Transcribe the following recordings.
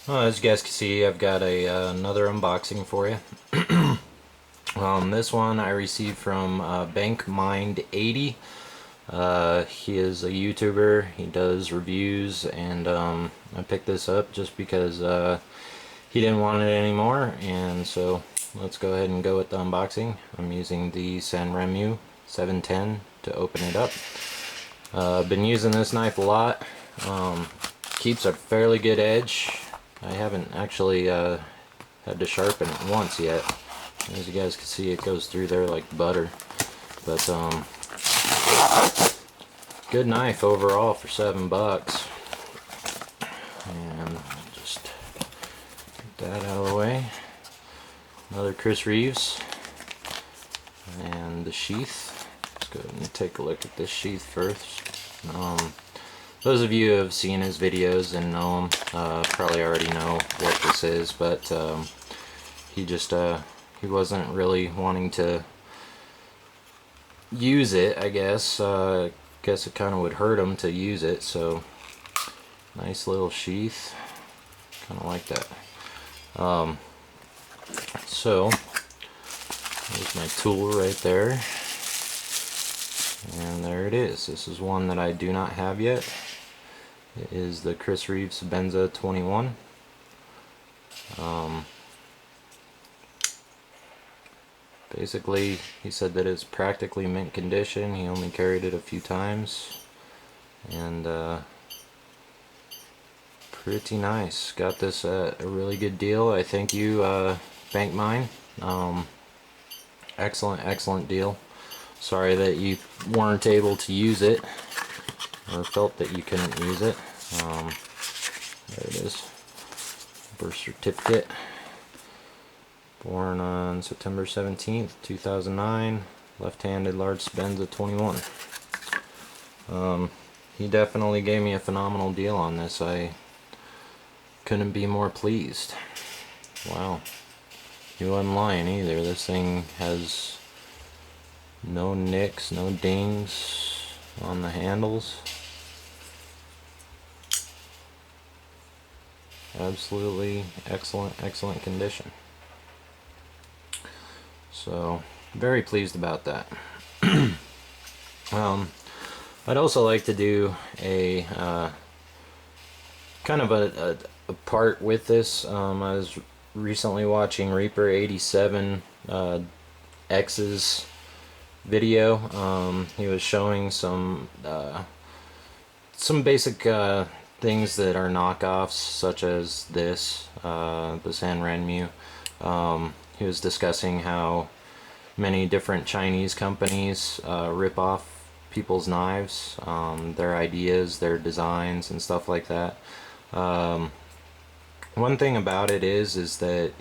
Well, as you guys can see, I've got another unboxing for you. This one I received from bankmind80. He is a YouTuber. He does reviews, and I picked this up just because he didn't want it anymore, and so let's go ahead and go with the unboxing. I'm using the Sanrenmu 710 to open it up. I've been using this knife a lot. Keeps a fairly good edge. I haven't actually had to sharpen it once yet. As you guys can see, it goes through there like butter. But good knife overall for $7. And just get that out of the way. Another Chris Reeves. And the sheath. Let's go ahead and take a look at this sheath first. Those of you who have seen his videos and know him probably already know what this is, but he wasn't really wanting to use it, I guess. Guess it kind of would hurt him to use it, so nice little sheath. Kind of like that. So there's my tool right there. And there it is. This is one that I do not have yet. It is the Chris Reeves Benza 21. Basically, he said that it's practically mint condition. He only carried it a few times. And pretty nice. Got this at a really good deal. I thank you, Bankmind. Excellent deal. Sorry that you weren't able to use it, or felt that you couldn't use it. There it is. Birth certificate. Born on September 17th, 2009. Left-handed large Benza 21. He definitely gave me a phenomenal deal on this. I couldn't be more pleased. Wow. He wasn't lying either. This thing has no nicks, no dings on the handles. Absolutely excellent condition. So, very pleased about that. I'd also like to do a kind of a part with this. I was recently watching Reaper 87 X's video. He was showing some basic things that are knockoffs, such as this, the Sanrenmu. He was discussing how many different Chinese companies rip off people's knives, their ideas, their designs, and stuff like that. One thing about it is that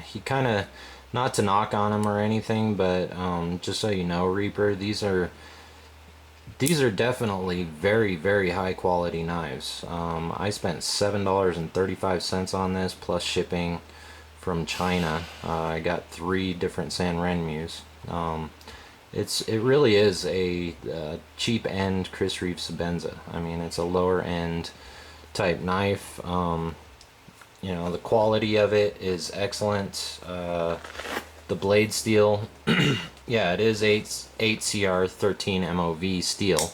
he kind of, not to knock on him or anything, but just so you know, Reaper, these are definitely very high quality knives. I spent $7.35 on this plus shipping from China. I got 3 different Sanrenmus. It really is a cheap end Chris Reeves Benza. I mean, it's a lower end type knife. You know, the quality of it is excellent. The blade steel, yeah, it is 8CR 13 MOV steel,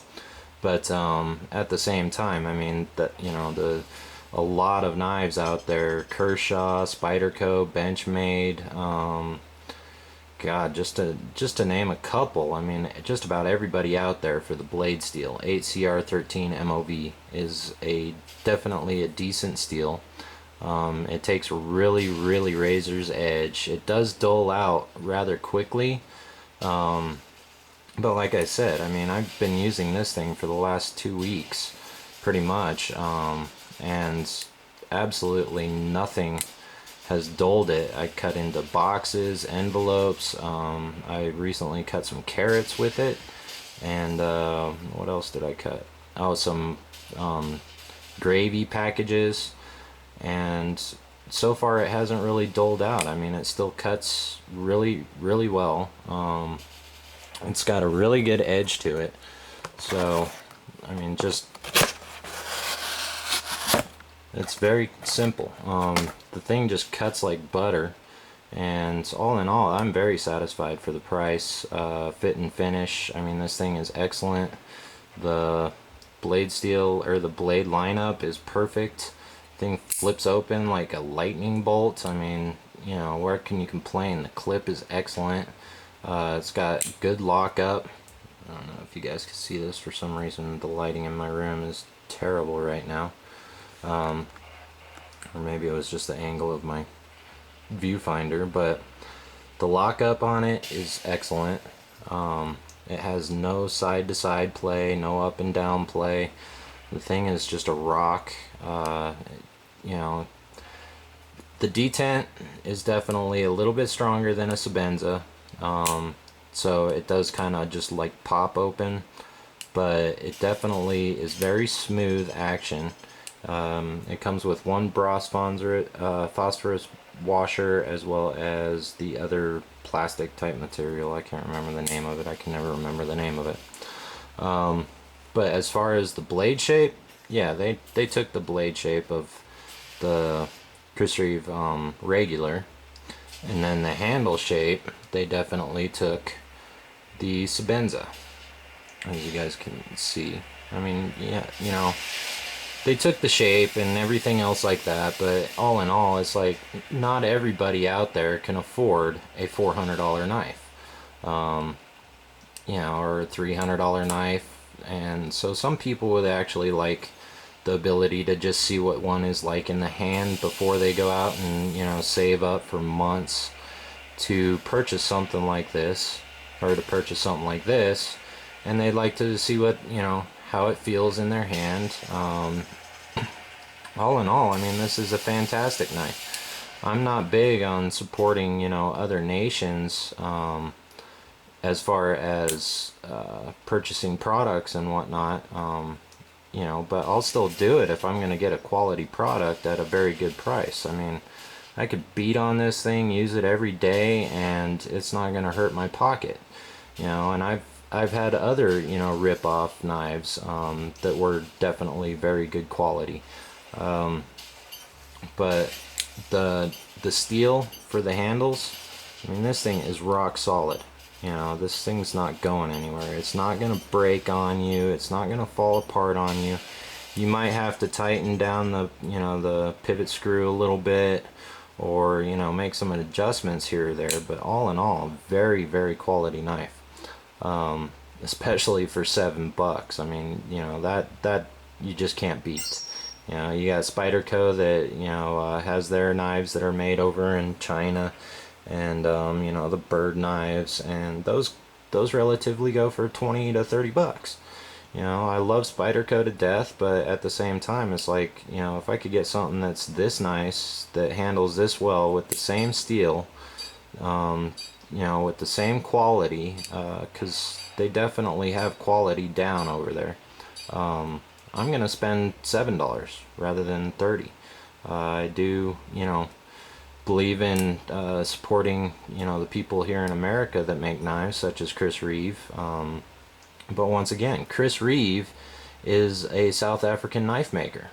but at the same time, I mean, that, you know, a lot of knives out there, Kershaw, Spyderco, Benchmade, God, just to name a couple. I mean, just about everybody out there for the blade steel. 8CR 13 MOV is definitely a decent steel. It takes really razor's edge. It does dull out rather quickly, but like I said, I mean, I've been using this thing for the last 2 weeks pretty much, and absolutely nothing has dulled it. I cut into boxes, envelopes. I recently cut some carrots with it, and what else did I cut? Oh, some gravy packages. And so far it hasn't really dulled out. I mean, it still cuts really well. It's got a really good edge to it. So, I mean, just It's very simple. The thing just cuts like butter, and all in all, I'm very satisfied for the price. Fit and finish, I mean, this thing is excellent. The blade steel, or the blade lineup, is perfect. Thing flips open like a lightning bolt. I mean, you know, where can you complain? The clip is excellent. It's got good lockup. I don't know if you guys can see this. For some reason the lighting in my room is terrible right now, or maybe it was just the angle of my viewfinder, but the lockup on it is excellent. It has no side to side play, no up and down play. The thing is just a rock. You know, the detent is definitely a little bit stronger than a Sabenza, so it does kind of just like pop open, but it definitely is very smooth action. It comes with one brass phosphorus washer, as well as the other plastic type material. I can't remember the name of it. I can never remember the name of it. But as far as the blade shape, yeah, they took the blade shape of the Chris Reeve regular, and then the handle shape, they definitely took the Sabenza, as you guys can see. I mean, yeah, you know, they took the shape and everything else like that, but all in all, it's like not everybody out there can afford a $400 knife, you know, or a $300 knife. And so some people would actually like the ability to just see what one is like in the hand before they go out and, you know, save up for months to purchase something like this, or to purchase something like this, and they'd like to see what, you know, how it feels in their hand. All in all, I mean, this is a fantastic knife. I'm not big on supporting, you know, other nations, as far as purchasing products and whatnot, you know, but I'll still do it if I'm going to get a quality product at a very good price. I mean, I could beat on this thing, use it every day, and it's not going to hurt my pocket, you know. And I've had other, you know, rip-off knives that were definitely very good quality, but the steel for the handles, I mean, this thing is rock solid. You know, this thing's not going anywhere. It's not going to break on you. It's not going to fall apart on you. You might have to tighten down the, you know, the pivot screw a little bit, or, you know, make some adjustments here or there. But all in all, very, very quality knife. Especially for $7. I mean, you know, that you just can't beat. You know, you got Spyderco that, you know, has their knives that are made over in China, and you know, the bird knives, and those relatively go for 20 to 30 bucks. You know, I love Spyderco to death, but at the same time, it's like, you know, if I could get something that's this nice, that handles this well, with the same steel, you know, with the same quality, because they definitely have quality down over there, I'm gonna spend $7 rather than 30. I do, you know, believe in supporting, you know, the people here in America that make knives, such as Chris Reeve. But once again, Chris Reeve is a South African knife maker,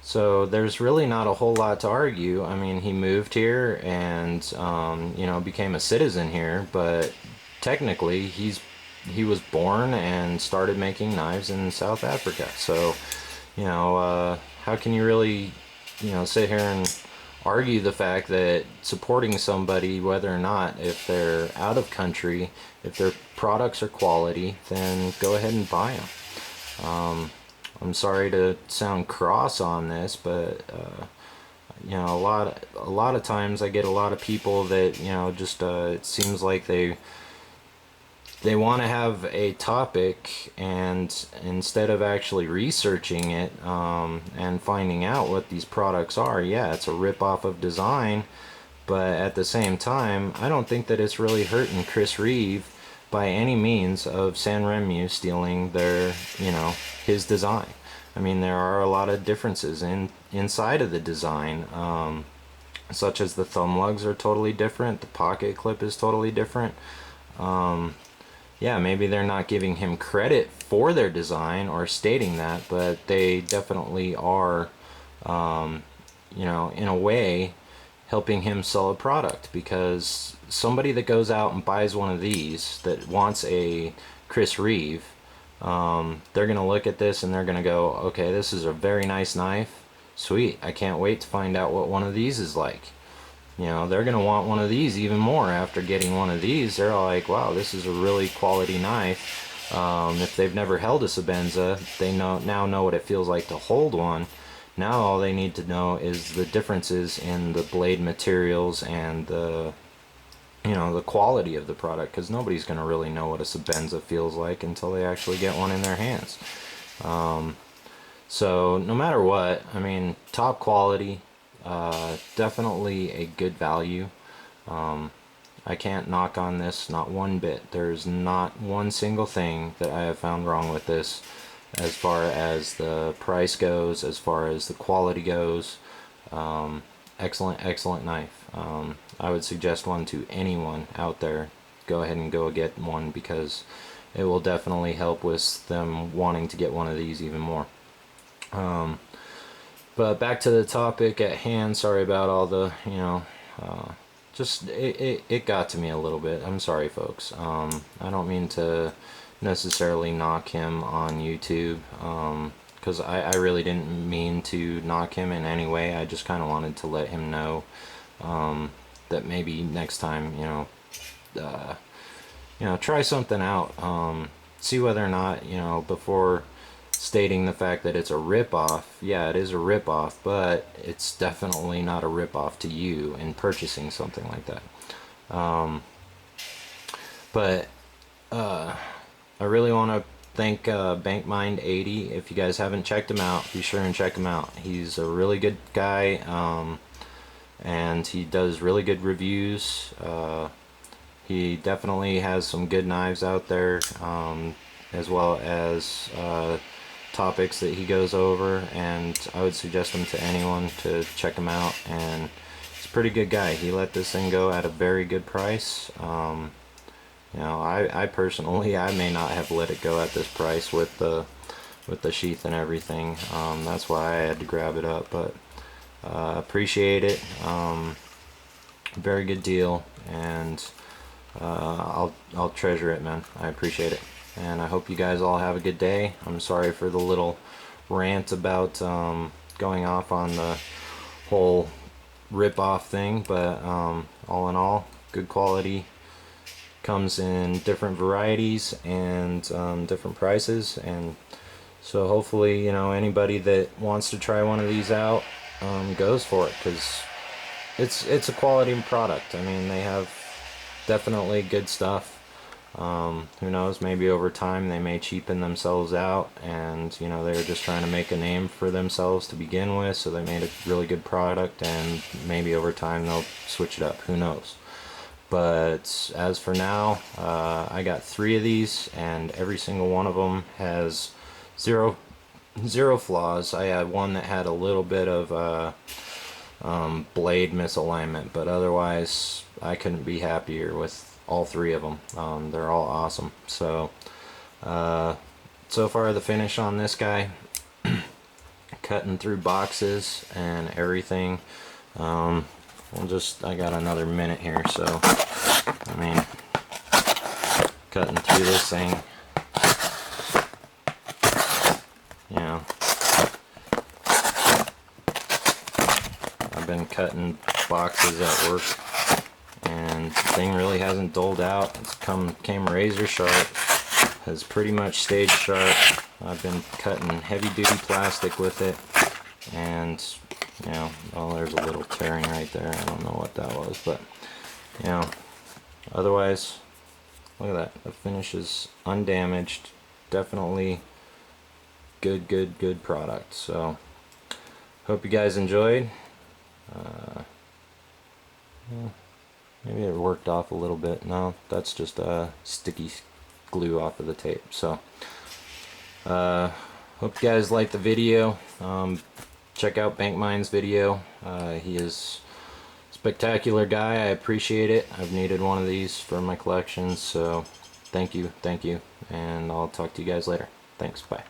so there's really not a whole lot to argue. I mean, he moved here and, you know, became a citizen here, but technically he was born and started making knives in South Africa. So, you know, how can you really, you know, sit here and argue the fact that supporting somebody, whether or not, if they're out of country, if their products are quality, then go ahead and buy them. I'm sorry to sound cross on this, but you know, a lot of times I get a lot of people that, you know, just it seems like they want to have a topic, and instead of actually researching it and finding out what these products are, yeah, it's a rip-off of design, but at the same time, I don't think that it's really hurting Chris Reeve by any means of Sanrenmu stealing their, you know, his design. I mean, there are a lot of differences inside of the design, such as the thumb lugs are totally different, the pocket clip is totally different. Yeah, maybe they're not giving him credit for their design or stating that, but they definitely are you know, in a way helping him sell a product, because somebody that goes out and buys one of these that wants a Chris Reeve, they're gonna look at this and they're gonna go, okay, this is a very nice knife, sweet, I can't wait to find out what one of these is like. You know, they're gonna want one of these even more after getting one of these. They're like, wow, this is a really quality knife. If they've never held a Sebenza, they now know what it feels like to hold one. Now all they need to know is the differences in the blade materials and the, you know, the quality of the product, because nobody's going to really know what a Sebenza feels like until they actually get one in their hands. So no matter what, I mean, top quality, definitely a good value. I can't knock on this, not one bit. There's not one single thing that I have found wrong with this, as far as the price goes, as far as the quality goes. Excellent knife. I would suggest one to anyone out there. Go ahead and go get one, because it will definitely help with them wanting to get one of these even more. But back to the topic at hand. Sorry about all the, you know, just it got to me a little bit. I'm sorry, folks. I don't mean to necessarily knock him on YouTube, because I really didn't mean to knock him in any way. I just kind of wanted to let him know that maybe next time, you know, try something out, see whether or not, you know, before stating the fact that it's a rip-off. Yeah, it is a rip-off, but it's definitely not a rip-off to you in purchasing something like that. But I really want to thank bankmind80. If you guys haven't checked him out, be sure and check him out. He's a really good guy, and he does really good reviews. He definitely has some good knives out there, as well as topics that he goes over, and I would suggest him to anyone to check him out. And he's a pretty good guy. He let this thing go at a very good price. You know, I personally, I may not have let it go at this price with the sheath and everything. That's why I had to grab it up, but appreciate it. Very good deal, and I'll treasure it, man. I appreciate it, and I hope you guys all have a good day. I'm sorry for the little rant about going off on the whole rip-off thing, but all in all, good quality. Comes in different varieties and different prices, and so hopefully, you know, anybody that wants to try one of these out goes for it, because it's a quality product. I mean, they have definitely good stuff. Who knows, maybe over time they may cheapen themselves out, and you know, they're just trying to make a name for themselves to begin with, so they made a really good product, and maybe over time they'll switch it up, who knows. But as for now, I got 3 of these, and every single one of them has zero flaws. I had one that had a little bit of blade misalignment, but otherwise I couldn't be happier with all 3 of them. They're all awesome. So so far the finish on this guy, cutting through boxes and everything. I got another minute here, so I mean, cutting through this thing, you know, I've been cutting boxes at work, and the thing really hasn't dulled out. It's came razor sharp, has pretty much stayed sharp. I've been cutting heavy duty plastic with it, and you know, oh, there's a little tearing right there. I don't know what that was, but you know, otherwise, look at that. The finish is undamaged. Definitely good product. So hope you guys enjoyed. Maybe it worked off a little bit. No, that's just sticky glue off of the tape. So hope you guys liked the video. Check out Bankmind's video. He is a spectacular guy. I appreciate it. I've needed one of these for my collection, so thank you, and I'll talk to you guys later. Thanks, bye.